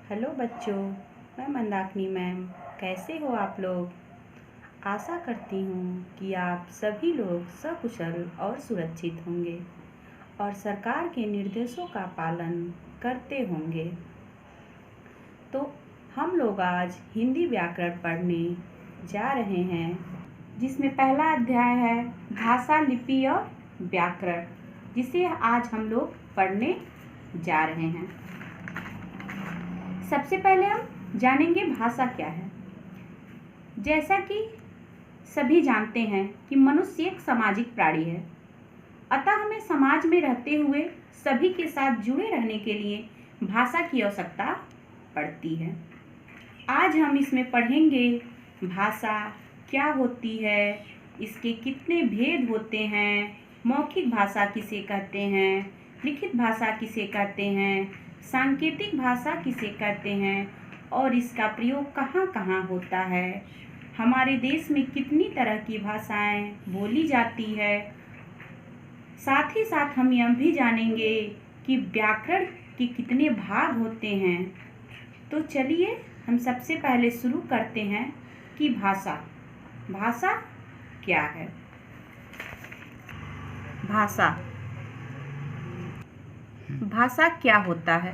Hello बच्चों, मैं Mandakini ma'am. कैसे हो आप लोग? आशा करती हूँ कि आप सभी लोग सकुशल और सुरक्षित होंगे और सरकार के निर्देशों का पालन करते होंगे। तो हम लोग आज हिंदी व्याकरण पढ़ने जा रहे हैं, जिसमें पहला अध्याय है भाषा, लिपि और व्याकरण, जिसे आज हम लोग पढ़ने जा रहे हैं। सबसे पहले हम जानेंगे भाषा क्या है। जैसा कि सभी जानते हैं कि मनुष्य एक सामाजिक प्राणी है, अतः हमें समाज में रहते हुए सभी के साथ जुड़े रहने के लिए भाषा की आवश्यकता पड़ती है। आज हम इसमें पढ़ेंगे भाषा क्या होती है, इसके कितने भेद होते हैं, मौखिक भाषा किसे कहते हैं, लिखित भाषा किसे कहते हैं, सांकेतिक भाषा किसे कहते हैं और इसका प्रयोग कहाँ कहाँ होता है, हमारे देश में कितनी तरह की भाषाएं बोली जाती है। साथ ही साथ हम यह भी जानेंगे कि व्याकरण के कितने भाग होते हैं। तो चलिए हम सबसे पहले शुरू करते हैं कि भाषा क्या है। भाषा क्या होता है?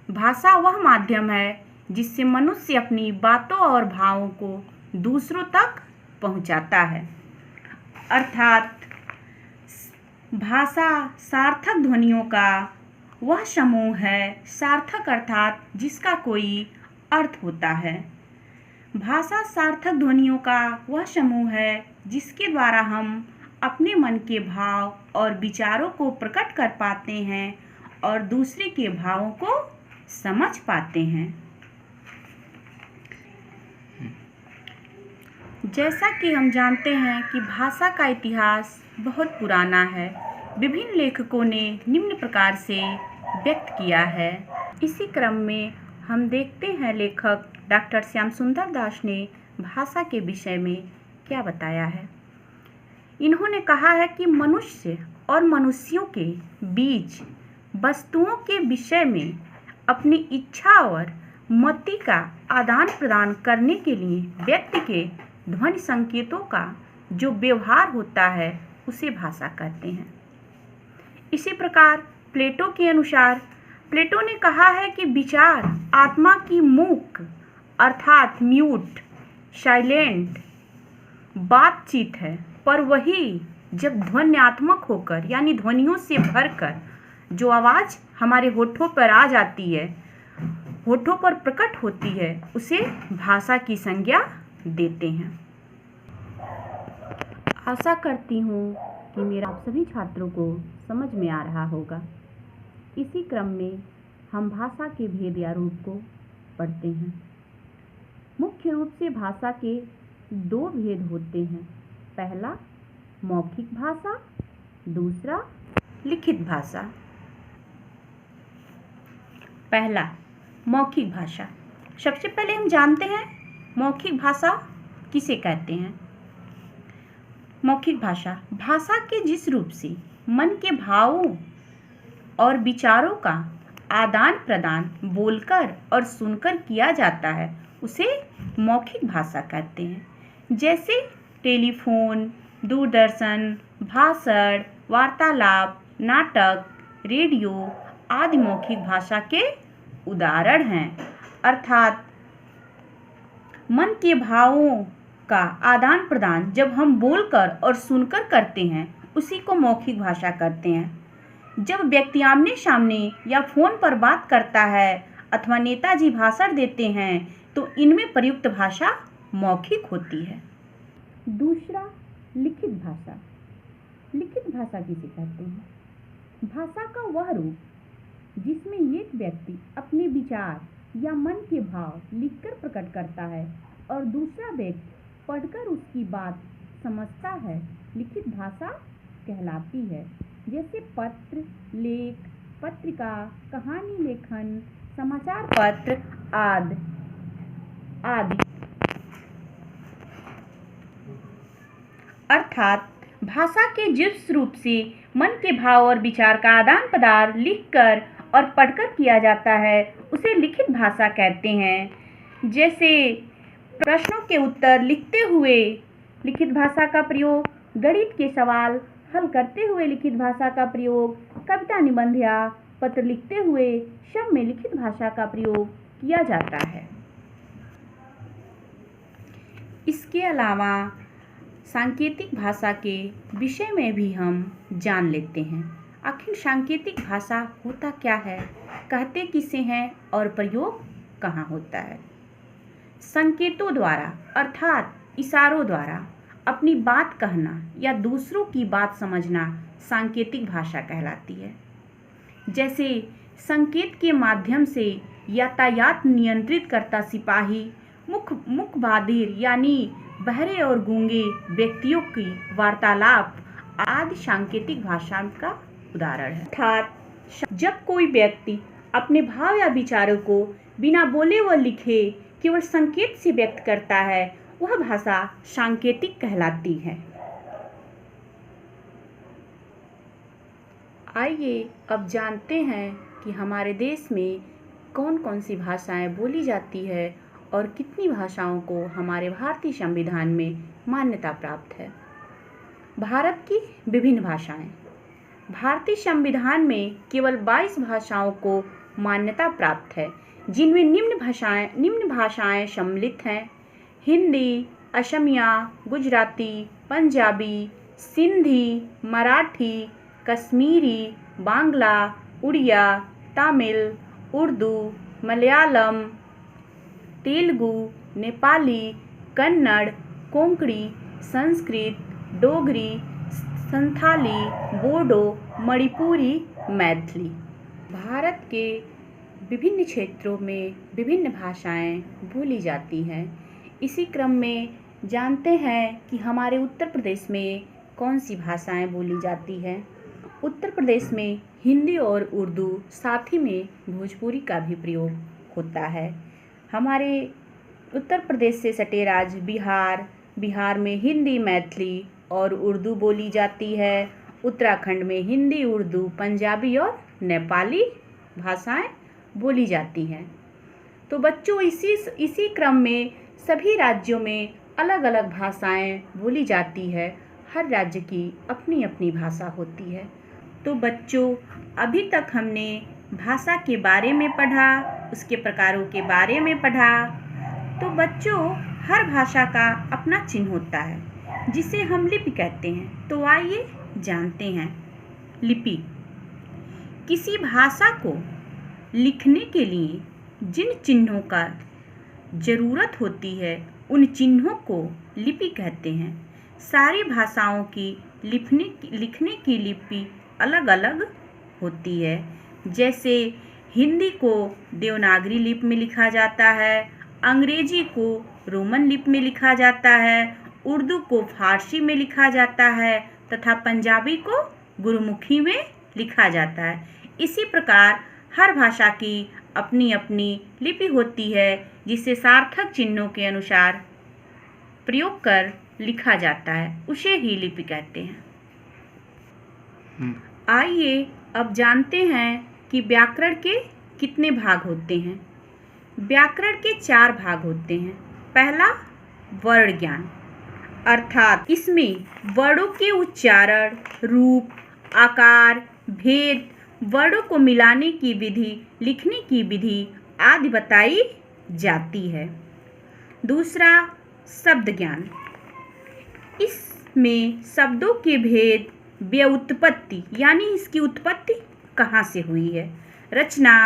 भाषा वह माध्यम है जिससे मनुष्य अपनी बातों और भावों को दूसरों तक पहुंचाता है। अर्थात भाषा सार्थक ध्वनियों का वह समूह है, सार्थक अर्थात जिसका कोई अर्थ होता है। भाषा सार्थक ध्वनियों का वह समूह है जिसके द्वारा हम अपने मन के भाव और विचारों को प्रकट कर पाते हैं और दूसरे के भावों को समझ पाते हैं। जैसा कि हम जानते हैं कि भाषा का इतिहास बहुत पुराना है। विभिन्न लेखकों ने निम्न प्रकार से व्यक्त किया है। इसी क्रम में हम देखते हैं लेखक डॉक्टर श्याम सुंदर दास ने भाषा के विषय में क्या बताया है। इन्होंने कहा है कि मनुष्य और मनुष्यों के बीच वस्तुओं के विषय में अपनी इच्छा और मति का आदान प्रदान करने के लिए व्यक्ति के ध्वनि संकेतों का जो व्यवहार होता है उसे भाषा कहते हैं। इसी प्रकार प्लेटो के अनुसार प्लेटो ने कहा है कि विचार आत्मा की मूक अर्थात म्यूट साइलेंट बातचीत है, पर वही जब ध्वन्यात्मक होकर यानी ध्वनियों से भरकर जो आवाज़ हमारे होठों पर आ जाती है, होठों पर प्रकट होती है, उसे भाषा की संज्ञा देते हैं। आशा करती हूँ कि मेरा आप सभी छात्रों को समझ में आ रहा होगा। इसी क्रम में हम भाषा के भेद या रूप को पढ़ते हैं। मुख्य रूप से भाषा के दो भेद होते हैं। पहला मौखिक भाषा, दूसरा लिखित भाषा। पहला मौखिक भाषा। सबसे पहले हम जानते हैं मौखिक भाषा किसे कहते हैं। मौखिक भाषा भाषा के जिस रूप से मन के भावों और विचारों का आदान प्रदान बोलकर और सुनकर किया जाता है उसे मौखिक भाषा कहते हैं। जैसे टेलीफोन, दूरदर्शन, भाषण, वार्तालाप, नाटक, रेडियो आदि मौखिक भाषा के उदाहरण हैं। अर्थात मन के भावों का आदान प्रदान जब हम बोलकर और सुनकर करते हैं उसी को मौखिक भाषा कहते हैं। जब व्यक्ति आमने सामने या फोन पर बात करता है अथवा नेताजी भाषण देते हैं तो इनमें प्रयुक्त भाषा मौखिक होती है। दूसरा लिखित भाषा। लिखित भाषा किसे कहते हैं? भाषा का वह रूप जिसमें एक व्यक्ति अपने विचार या मन के भाव लिखकर प्रकट करता है और दूसरा व्यक्ति पढ़कर उसकी बात समझता है, लिखित भाषा कहलाती है। जैसे पत्र, लेख, पत्रिका, कहानी लेखन, समाचार पत्र आदि। अर्थात भाषा के जिस रूप से मन के भाव और विचार का आदान प्रदान लिखकर और पढ़कर किया जाता है उसे लिखित भाषा कहते हैं। जैसे प्रश्नों के उत्तर लिखते हुए लिखित भाषा का प्रयोग, गणित के सवाल हल करते हुए लिखित भाषा का प्रयोग, कविता निबंध या पत्र लिखते हुए सब में लिखित भाषा का प्रयोग किया जाता है। इसके अलावा सांकेतिक भाषा के विषय में भी हम जान लेते हैं। आखिर सांकेतिक भाषा होता क्या है, कहते किसे हैं और प्रयोग कहाँ होता है। संकेतों द्वारा अर्थात इशारों द्वारा अपनी बात कहना या दूसरों की बात समझना सांकेतिक भाषा कहलाती है। जैसे संकेत के माध्यम से यातायात नियंत्रित करता सिपाही, मुखबधिर यानी बहरे और गूंगे व्यक्तियों की वार्तालाप आदि सांकेतिक भाषा का उदाहरण है। अर्थात जब कोई व्यक्ति अपने भाव या विचारों को बिना बोले व लिखे केवल संकेत से व्यक्त करता है, वह भाषा सांकेतिक कहलाती है। आइए अब जानते हैं कि हमारे देश में कौन कौन सी भाषाएं बोली जाती है और कितनी भाषाओं को हमारे भारतीय संविधान में मान्यता प्राप्त है। भारत की विभिन्न भाषाएं। भारतीय संविधान में केवल 22 भाषाओं को मान्यता प्राप्त है, जिनमें निम्न भाषाएं सम्मिलित हैं: हिंदी, असमिया, गुजराती, पंजाबी, सिंधी, मराठी, कश्मीरी, बांग्ला, उड़िया, तमिल, उर्दू, मलयालम, तेलुगु, नेपाली, कन्नड़, कोंकणी, संस्कृत, डोगरी, संथाली, बोडो, मणिपुरी, मैथिली। भारत के विभिन्न क्षेत्रों में विभिन्न भाषाएं बोली जाती हैं। इसी क्रम में जानते हैं कि हमारे उत्तर प्रदेश में कौन सी भाषाएं बोली जाती हैं। उत्तर प्रदेश में हिंदी और उर्दू, साथ ही में भोजपुरी का भी प्रयोग होता है। हमारे उत्तर प्रदेश से सटे राज्य बिहार में हिंदी, मैथिली और उर्दू बोली जाती है। उत्तराखंड में हिंदी, उर्दू, पंजाबी और नेपाली भाषाएं बोली जाती हैं। तो बच्चों, इसी क्रम में सभी राज्यों में अलग अलग भाषाएं बोली जाती है। हर राज्य की अपनी अपनी भाषा होती है। तो बच्चों, अभी तक हमने भाषा के बारे में पढ़ा, उसके प्रकारों के बारे में पढ़ा। तो बच्चों, हर भाषा का अपना चिन्ह होता है जिसे हम लिपि कहते हैं। तो आइए जानते हैं। लिपि किसी भाषा को लिखने के लिए जिन चिन्हों का जरूरत होती है उन चिन्हों को लिपि कहते हैं। सारी भाषाओं की लिखने की लिपि अलग अलग होती है। जैसे हिंदी को देवनागरी लिपि में लिखा जाता है, अंग्रेजी को रोमन लिपि में लिखा जाता है, उर्दू को फारसी में लिखा जाता है तथा पंजाबी को गुरमुखी में लिखा जाता है। इसी प्रकार हर भाषा की अपनी अपनी लिपि होती है जिसे सार्थक चिन्हों के अनुसार प्रयोग कर लिखा जाता है, उसे ही लिपि कहते हैं। आइए अब जानते हैं कि व्याकरण के कितने भाग होते हैं। व्याकरण के 4 भाग होते हैं। पहला, वर्ण ज्ञान, अर्थात इसमें वर्णों के उच्चारण, रूप, आकार, भेद, वर्णों को मिलाने की विधि, लिखने की विधि आदि बताई जाती है। दूसरा, शब्द ज्ञान, इसमें शब्दों के भेद, व्युत्पत्ति यानी इसकी उत्पत्ति कहाँ से हुई है, रचना,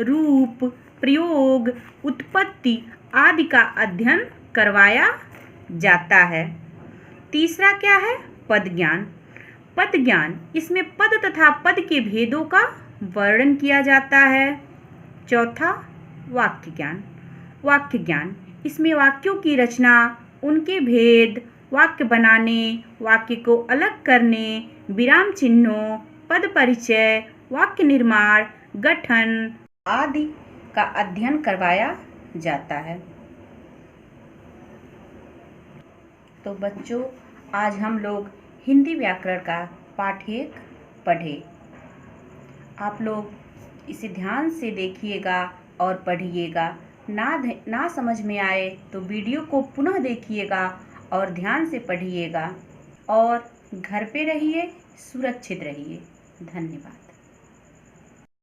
रूप, प्रयोग, उत्पत्ति आदि का अध्ययन करवाया जाता है। तीसरा क्या है, पद ज्ञान। पद ज्ञान, इसमें पद तथा पद के भेदों का वर्णन किया जाता है। चौथा, वाक्य ज्ञान। वाक्य ज्ञान, इसमें वाक्यों की रचना, उनके भेद, वाक्य बनाने, वाक्य को अलग करने, विराम चिन्हों, पद परिचय, वाक्य निर्माण, गठन आदि का अध्ययन करवाया जाता है। तो बच्चों, आज हम लोग हिंदी व्याकरण का पाठ 1 पढ़े। आप लोग इसे ध्यान से देखिएगा और पढ़िएगा। ना समझ में आए तो वीडियो को पुनः देखिएगा और ध्यान से पढ़िएगा और घर पे रहिए, सुरक्षित रहिए। धन्यवाद।